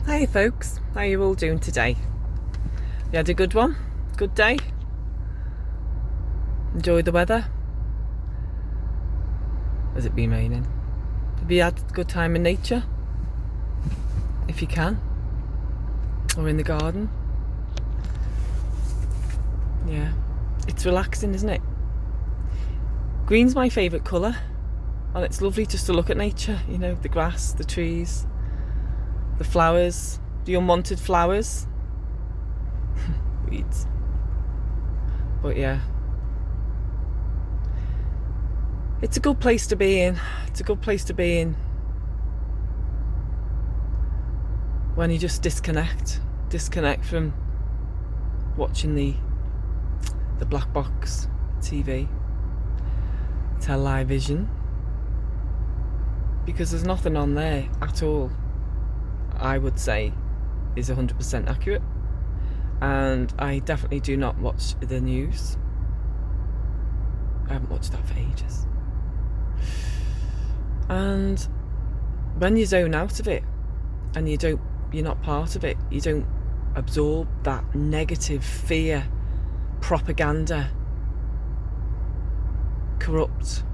Hey folks, how are you all doing today? You had a good one? Good day? Enjoy the weather? Has it been raining? Have you had a good time in nature? If you can. Or in the garden? Yeah. It's relaxing, isn't it? Green's my favourite colour. And it's lovely just to look at nature, you know, the grass, the trees, the flowers, the unwanted flowers. Weeds. But yeah. It's a good place to be in. It's a good place to be in when you just disconnect from watching the black box TV, television, because there's nothing on there at all I would say is 100% accurate, and I definitely do not watch the news. I haven't watched that for ages. And when you zone out of it and you're not part of it, you don't absorb that negative fear, propaganda, corrupt,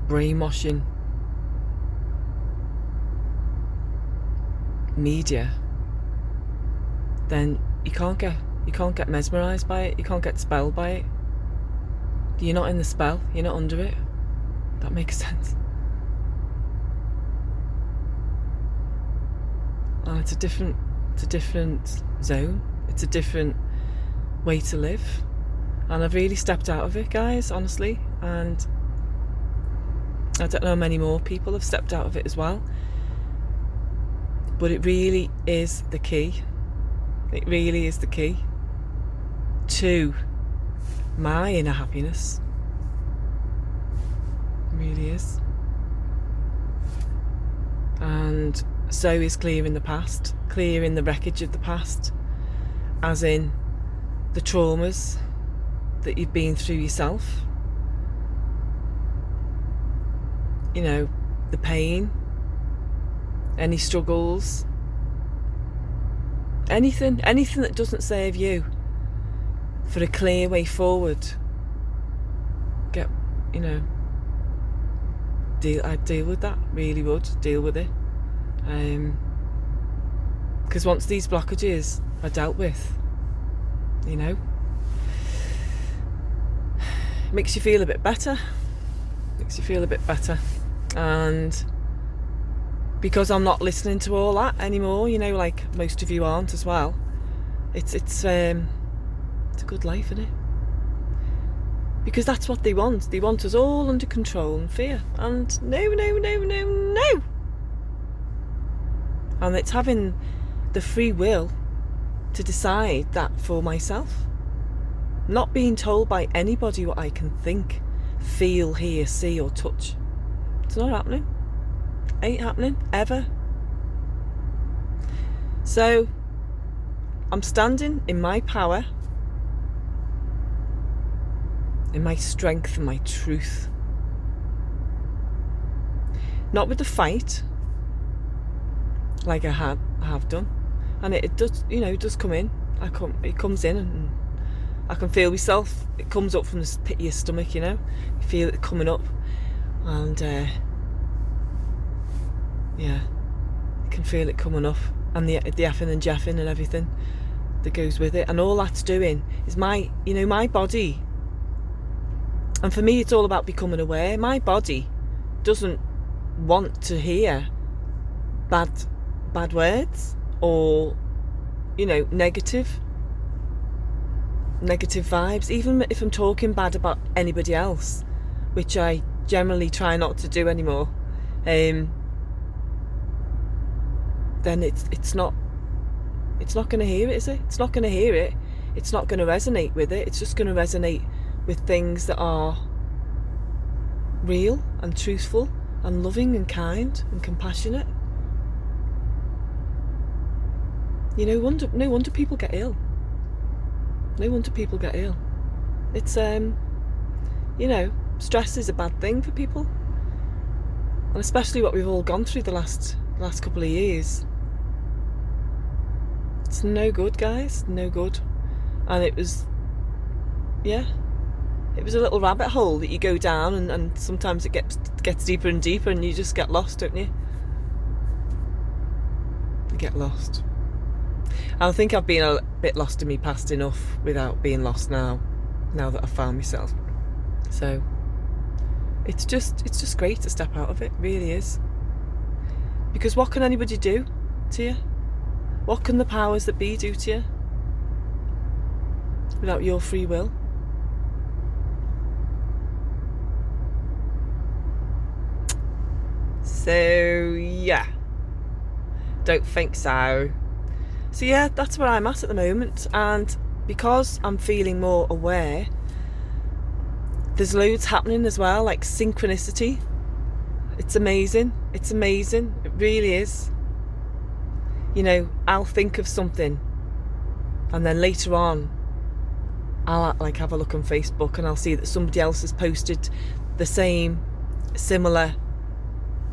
brainwashing media, then you can't get mesmerised by it, you can't get spelled by it. You're not in the spell, you're not under it. That makes sense. And it's a different zone. It's a different way to live. And I've really stepped out of it, guys, honestly. And I don't know, many more people have stepped out of it as well. But it really is the key. It really is the key to my inner happiness. It really is. And so is clearing the past, clearing the wreckage of the past, as in the traumas that you've been through yourself. You know, the pain, any struggles, anything that doesn't serve you, for a clear way forward. I'd deal with that, really would deal with it. Because once these blockages are dealt with, you know, it makes you feel a bit better. And because I'm not listening to all that anymore, you know, like most of you aren't as well, it's a good life, isn't it? Because that's what they want. They want us all under control and fear. And no. And it's having the free will to decide that for myself. Not being told by anybody what I can think, feel, hear, see or touch. It's not happening. Ain't happening, ever. So, I'm standing in my power, in my strength and my truth. Not with the fight, like I have done. And it does, you know, it does come in. It comes in and I can feel myself. It comes up from the pit of your stomach, you know. You feel it coming up. And, yeah, you can feel it coming up. And the effing and jeffing and everything that goes with it. And all that's doing is my body. And for me, it's all about becoming aware. My body doesn't want to hear bad words or, you know, negative vibes. Even if I'm talking bad about anybody else, which I generally try not to do anymore, then it's not going to hear it, is it? It's not going to hear it. It's not going to resonate with it. It's just going to resonate with things that are real and truthful and loving and kind and compassionate. You know, no wonder people get ill. It's you know, stress is a bad thing for people. And especially what we've all gone through the last couple of years. It's no good, guys, no good. And it was a little rabbit hole that you go down, and sometimes it gets deeper and deeper, and you just get lost, don't you? You get lost. And I think I've been a bit lost in my past enough without being lost now that I've found myself. So it's just great to step out of it, really is. Because what can anybody do to you? What can the powers that be do to you without your free will? So yeah, don't think so. So yeah, that's where I'm at the moment, and because I'm feeling more aware, there's loads happening as well, like synchronicity. It's amazing. It really is. You know, I'll think of something, and then later on I'll like have a look on Facebook and I'll see that somebody else has posted the same similar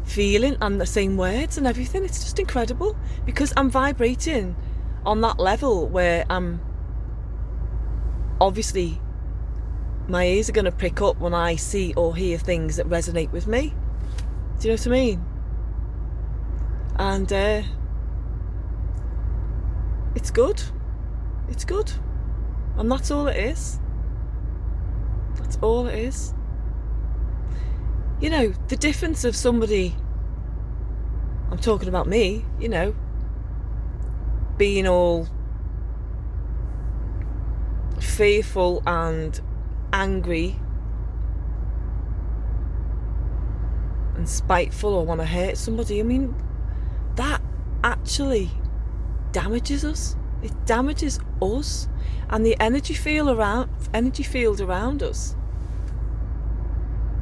feeling and the same words and everything. It's just incredible, because I'm vibrating on that level where I'm obviously, my ears are going to pick up when I see or hear things that resonate with me. Do you know what I mean? And it's good. And that's all it is. That's all it is. You know, the difference of somebody, I'm talking about me, you know, being all fearful and angry and spiteful or want to hurt somebody. I mean, that actually damages us. It damages us and the energy field around us.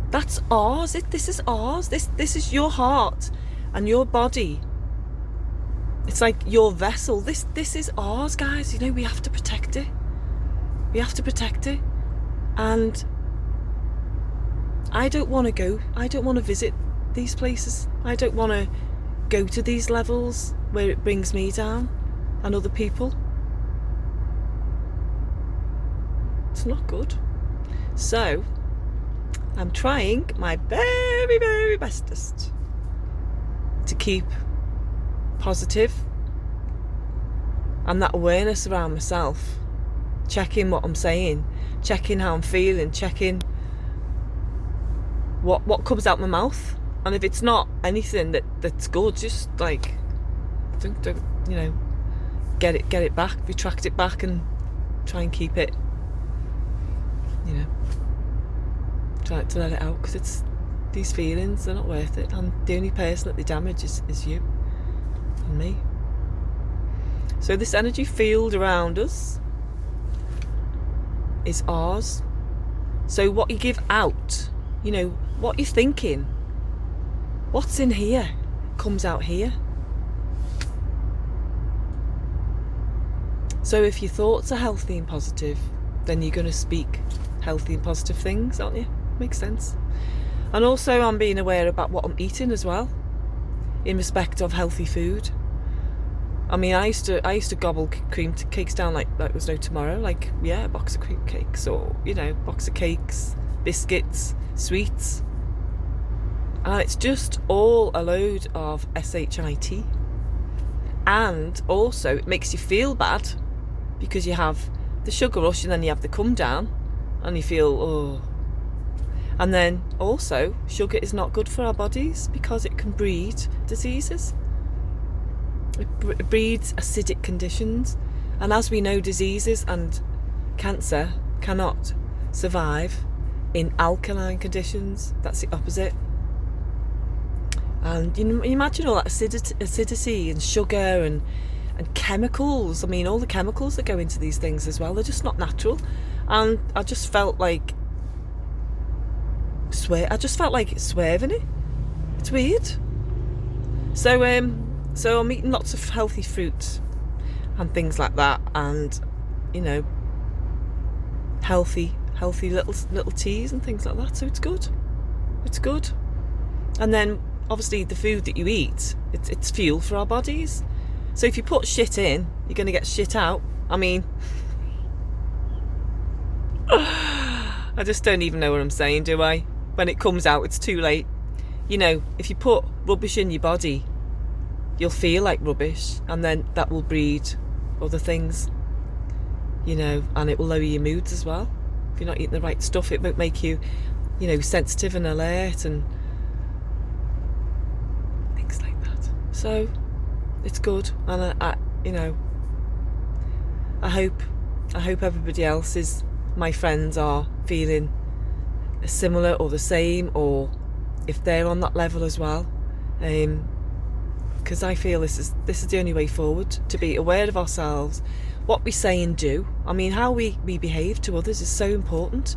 That's ours. This is ours. This is your heart and your body. It's like your vessel. This is ours, guys. You know, we have to protect it. And I don't want to visit these places. I don't want to go to these levels where it brings me down and other people. It's not good. So I'm trying my very, very bestest to keep positive and that awareness around myself, checking what I'm saying, checking how I'm feeling, checking what comes out my mouth. And if it's not anything that's good, just like don't you know, get it back, retract it back, and try and keep it, you know, try to let it out, because it's these feelings, they're not worth it, and the only person that they damage is you and me. So this energy field around us is ours. So what you give out, you know, what you're thinking, what's in here comes out here. So if your thoughts are healthy and positive, then you're going to speak healthy and positive things, aren't you? Makes sense. And also I'm being aware about what I'm eating as well, in respect of healthy food. I mean, I used to gobble cream cakes down like there's no tomorrow. Like, yeah, a box of cream cakes, or, you know, box of cakes, biscuits, sweets. And it's just all a load of shit. And also it makes you feel bad, because you have the sugar rush and then you have the come down and you feel, oh. And then also, sugar is not good for our bodies because it can breed diseases. It breeds acidic conditions. And as we know, diseases and cancer cannot survive in alkaline conditions. That's the opposite. And you imagine all that acidity and sugar and chemicals. I mean, all the chemicals that go into these things as well, they're just not natural. And I just felt like it's swerving it. It's weird. So I'm eating lots of healthy fruit and things like that, and, you know, healthy little teas and things like that. So it's good. And then obviously the food that you eat, it's fuel for our bodies. So if you put shit in, you're going to get shit out. I mean, I just don't even know what I'm saying, do I? When it comes out, it's too late. You know, if you put rubbish in your body, you'll feel like rubbish, and then that will breed other things, you know, and it will lower your moods as well. If you're not eating the right stuff, it won't make you, you know, sensitive and alert and things like that. So it's good, and I you know, I hope everybody else is, my friends are feeling similar or the same, or if they're on that level as well, because I feel this is the only way forward, to be aware of ourselves, what we say and do. I mean, how we behave to others is so important.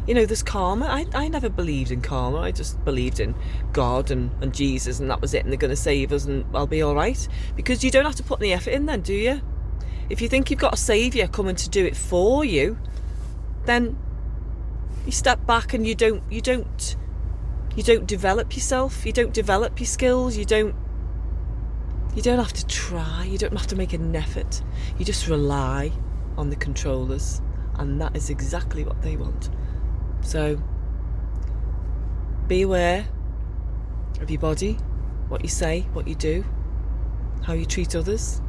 You know, there's karma. I never believed in karma. I just believed in God and Jesus, and that was it, and they're going to save us and I'll be all right. Because you don't have to put any effort in then, do you? If you think you've got a saviour coming to do it for you, then you step back and you don't develop yourself, you don't develop your skills, you don't have to try, you don't have to make an effort, you just rely on the controllers, and that is exactly what they want. So be aware of your body, what you say, what you do, how you treat others.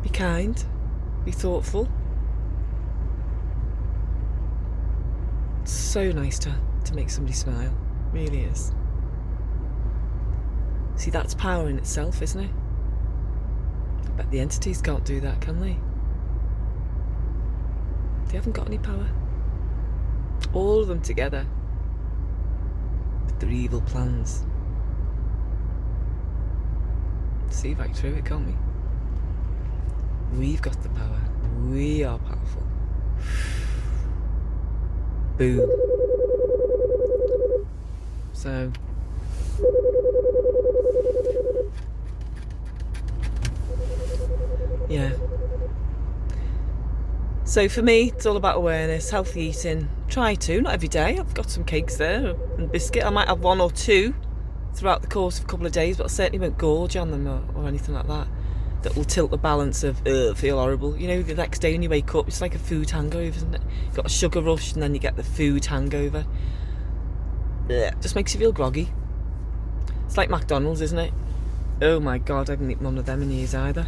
Be kind, be thoughtful. It's so nice to make somebody smile, really is. See, that's power in itself, isn't it? I bet the entities can't do that, can they? They haven't got any power. All of them together with their evil plans. See right through it, can't we? We've got the power. We are powerful. Boom. So yeah. So for me, it's all about awareness, healthy eating. Try to, not every day. I've got some cakes there and biscuit. I might have one or two throughout the course of a couple of days, but I certainly won't gorge on them or anything like that. That will tilt the balance of feel horrible. You know, the next day when you wake up, it's like a food hangover, isn't it? You've got a sugar rush and then you get the food hangover. Just makes you feel groggy. It's like McDonald's, isn't it? Oh my God, I haven't eaten one of them in years either.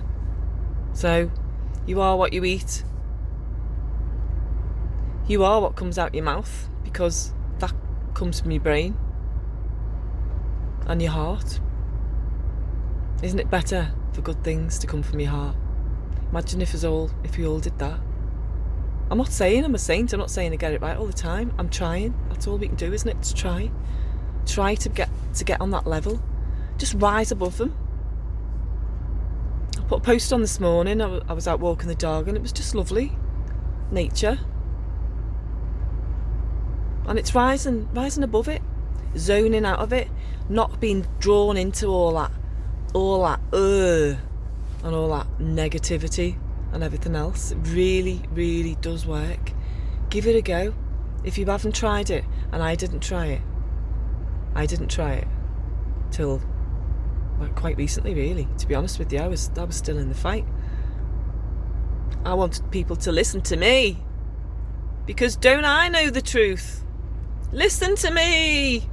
So, you are what you eat. You are what comes out your mouth, because that comes from your brain and your heart. Isn't it better for good things to come from your heart? Imagine if we all did that. I'm not saying I'm a saint. I'm not saying I get it right all the time. I'm trying. That's all we can do, isn't it? To try to get on that level. Just rise above them. I put a post on this morning. I was out walking the dog and it was just lovely. Nature. And it's rising above it, zoning out of it, not being drawn into all that and all that negativity and everything else. It really, really does work. Give it a go. If you haven't tried it, and I didn't try it till quite recently, really. To be honest with you, I was still in the fight. I wanted people to listen to me, because don't I know the truth? Listen to me.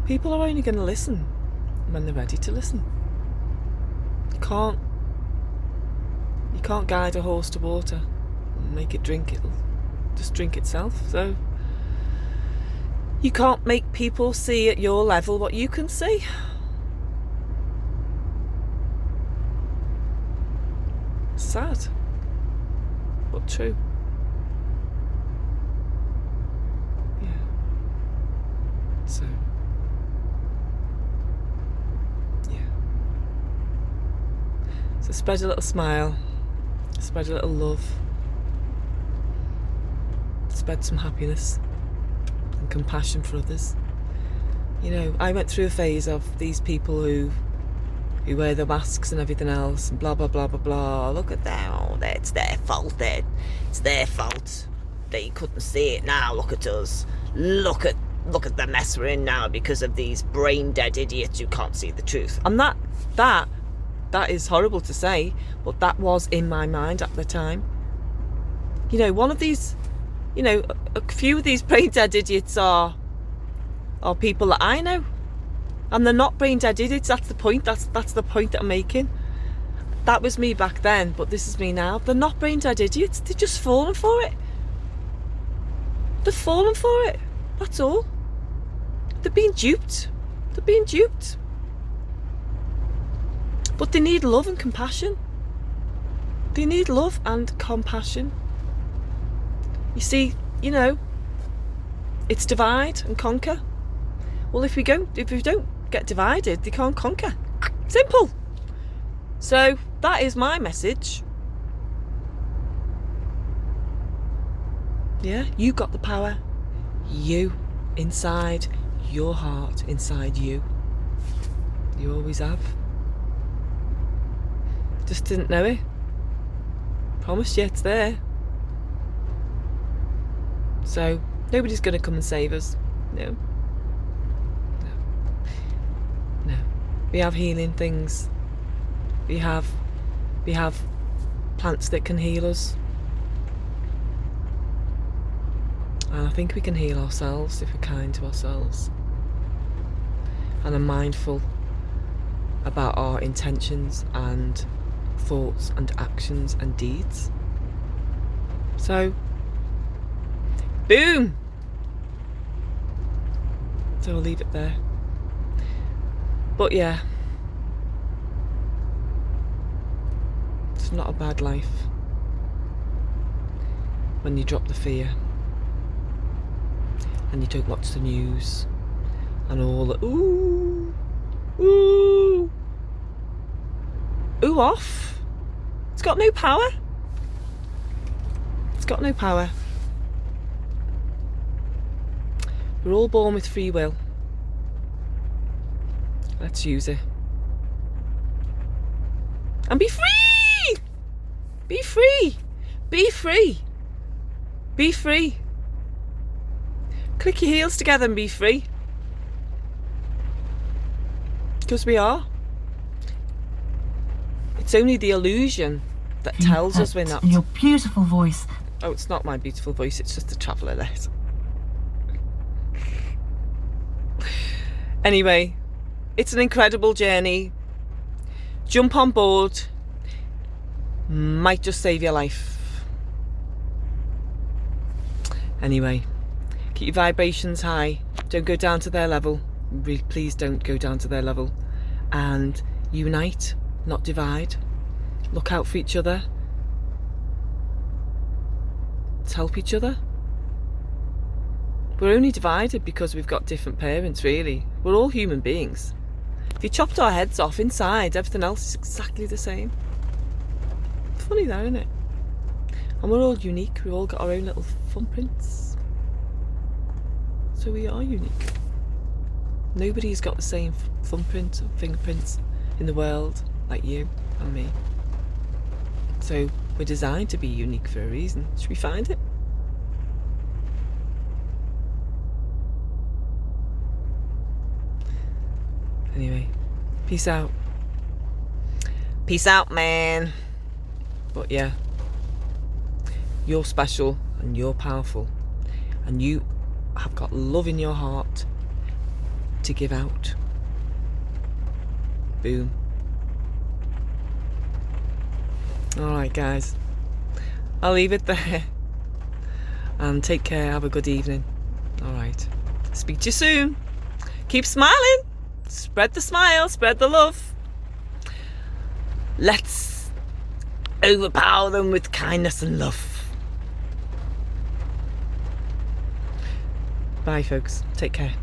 People are only going to listen when they're ready to listen. You can't guide a horse to water and make it drink. It'll just drink itself. So you can't make people see at your level what you can see. Sad, but true. Yeah. So So spread a little smile, spread a little love, spread some happiness and compassion for others. You know, I went through a phase of these people who wear the masks and everything else and blah, blah, blah, blah, blah. Look at them, oh, it's their fault then. It's their fault. They couldn't see it now, look at us. Look at look at the mess we're in now because of these brain dead idiots who can't see the truth. And that is horrible to say, but that was in my mind at the time. You know, one of these, you know, a few of these brain dead idiots are people that I know, and they're not brain dead idiots. That's the point. That's the point that I'm making. That was me back then, but this is me now. They're not brain dead idiots. They're just falling for it. They're falling for it. That's all. They're being duped. They're being duped. But they need love and compassion. They need love and compassion. You see, you know, it's divide and conquer. Well, if we don't get divided, they can't conquer. Simple. So that is my message. Yeah, you got the power. You, inside your heart, inside you. You always have. Just didn't know it. Promise you, it's there. So nobody's going to come and save us. No. We have healing things. We have plants that can heal us. And I think we can heal ourselves if we're kind to ourselves and are mindful about our intentions and thoughts and actions and deeds. So, boom! So I'll leave it there. But yeah, it's not a bad life when you drop the fear and you don't watch the news and all the ooh off. It's got no power. It's got no power. We're all born with free will. Let's use it. And be free! Be free! Be free! Be free! Click your heels together and be free. Because we are. It's only the illusion that tells us we're not. Your beautiful voice. Oh, it's not my beautiful voice, it's just a traveller letter. Anyway, it's an incredible journey. Jump on board. Might just save your life. Anyway, keep your vibrations high. Don't go down to their level. Please don't go down to their level. And unite, not divide. Look out for each other. Let's help each other. We're only divided because we've got different parents, really. We're all human beings. If you chopped our heads off inside, everything else is exactly the same. Funny that, isn't it? And we're all unique. We've all got our own little thumbprints. So we are unique. Nobody's got the same thumbprint or fingerprints in the world like you and me. So we're designed to be unique for a reason. Should we find it? Anyway, peace out. Peace out, man. But yeah, you're special and you're powerful and you have got love in your heart to give out. Boom. Alright guys, I'll leave it there and take care. Have a good evening. Alright, speak to you soon. Keep smiling. Spread the smile, spread the love. Let's overpower them with kindness and love. Bye folks, take care.